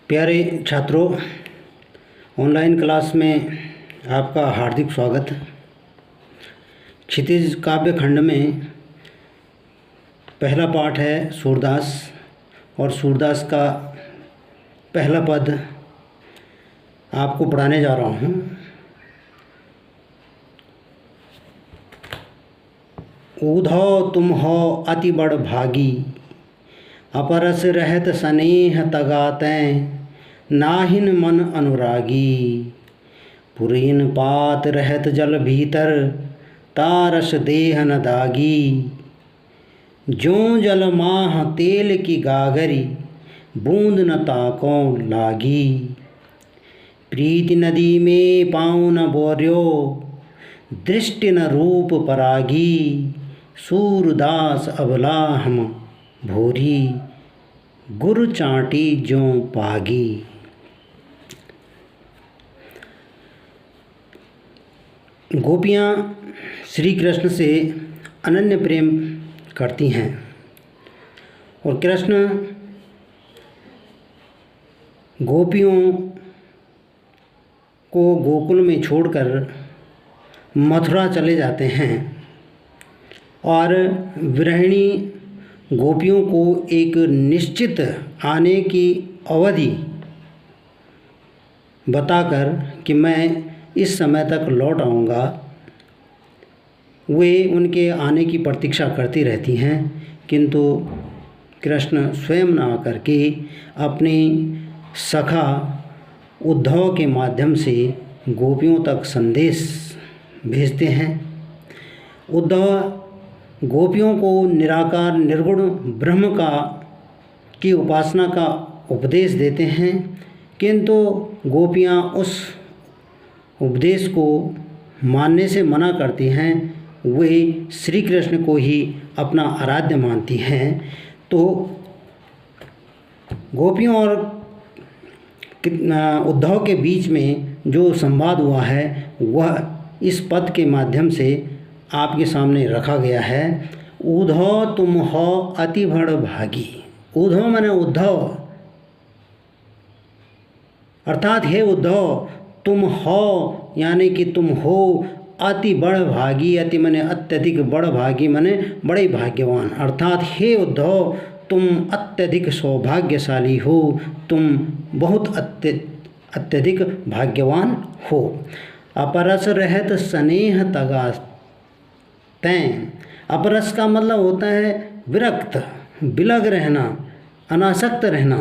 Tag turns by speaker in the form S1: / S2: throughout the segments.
S1: प्यारे छात्रों, online class में आपका हार्दिक स्वागत। क्षितिज काव्य खंड में पहला पाठ है सूरदास, और सूरदास का पहला पद आपको पढ़ाने जा रहा हूँ। ऊधौ तुम हो अति बड़ भागी, अपरस रहत स्नेह तगातें, नाहिन मन अनुरागी। पुरीन पात रहत जल भीतर, तारस देह न दागी। ज्यों जल माह तेल की गागरी, बूंद न ताकों लागी। प्रीति नदी में पाँव न बोर्यो, दृष्टि न रूप परागी। सूरदास अबला हम भोरी, गुरु चाटी ज्यों पागी। गोपियाँ श्री कृष्ण से अनन्य प्रेम करती हैं और कृष्ण गोपियों को गोकुल में छोड़कर मथुरा चले जाते हैं और विरहिणी गोपियों को एक निश्चित आने की अवधि बताकर कि मैं इस समय तक लौट आऊँगा, वे उनके आने की प्रतीक्षा करती रहती हैं, किंतु कृष्ण स्वयं न आकर के अपने सखा उद्धव के माध्यम से गोपियों तक संदेश भेजते हैं। उद्धव गोपियों को निराकार निर्गुण ब्रह्म की उपासना का उपदेश देते हैं, किंतु गोपियाँ उस उपदेश को मानने से मना करती हैं। वे श्री कृष्ण को ही अपना आराध्य मानती हैं। तो गोपियों और उद्धव के बीच में जो संवाद हुआ है वह इस पद के माध्यम से आपके सामने रखा गया है। ऊधौ तुम हो अति बड़ भागी। ऊधौ माने उद्धव, अर्थात हे उद्धव तुम हो, यानी कि तुम हो अति बड़ भागी। अति माने अत्यधिक, बड़ भागी माने बड़े भाग्यवान। अर्थात हे उद्धव तुम अत्यधिक सौभाग्यशाली हो, तुम बहुत अत्यधिक भाग्यवान हो। अपरस रहत स्नेह तगातें। अपरस का मतलब होता है विरक्त, विलग रहना, अनासक्त रहना।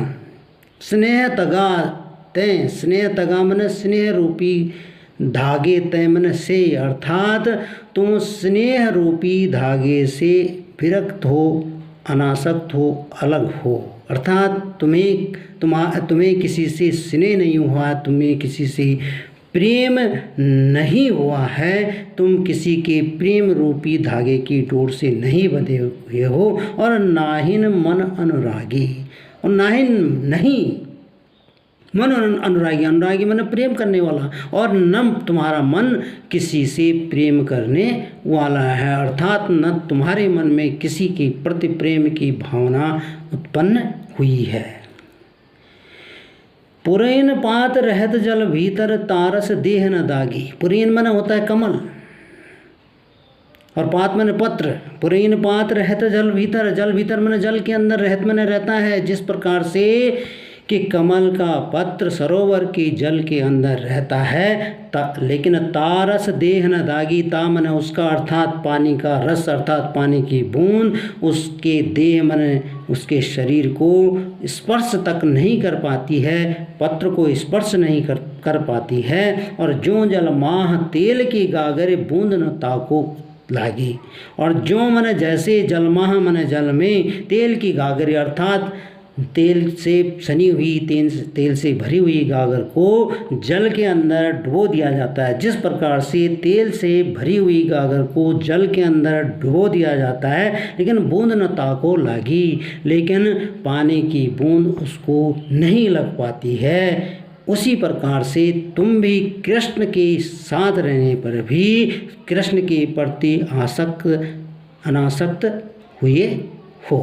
S1: स्नेह तगातें, स्नेह तगा मन स्नेह रूपी धागे, तय मन से, अर्थात तुम स्नेह रूपी धागे से विरक्त हो, अनासक्त हो, अलग हो। अर्थात तुम्हें किसी से स्नेह नहीं हुआ, तुम्हें किसी से प्रेम नहीं हुआ है, तुम किसी के प्रेम रूपी धागे की डोर से नहीं बंधे हुए हो। और नाहिन मन अनुरागी, और नाहिन नहीं मन अनुरागी, अनुरागी मन प्रेम करने वाला, और न तुम्हारा मन किसी से प्रेम करने वाला है। अर्थात न तुम्हारे मन में किसी के प्रति प्रेम की भावना उत्पन्न हुई है। पुरैन पात रहत जल भीतर, तारस देह न दागी। पुरैन मन होता है कमल और पात मन पत्र। पुरैन पात रहत जल भीतर, जल भीतर मन जल के अंदर, रहत मन रहता है। जिस प्रकार से कि कमल का पत्र सरोवर के जल के अंदर रहता है, लेकिन तारस देह न दागी। ता मन उसका अर्थात पानी का रस, अर्थात पानी की बूंद उसके देह मन उसके शरीर को स्पर्श तक नहीं कर पाती है, पत्र को स्पर्श नहीं कर पाती है। और ज्यों जल माह तेल की गागर, बूंद न ताको लागी। और ज्यों मन जैसे, जलमाह मन जल में, तेल की गागरी अर्थात तेल से सनी हुई, तेल से भरी हुई गागर को जल के अंदर डुबो दिया जाता है। जिस प्रकार से तेल से भरी हुई गागर को जल के अंदर डुबो दिया जाता है, लेकिन बूंद न ताको लागी, लेकिन पानी की बूंद उसको नहीं लग पाती है। उसी प्रकार से तुम भी कृष्ण के साथ रहने पर भी कृष्ण के प्रति अनासक्त हुए हो।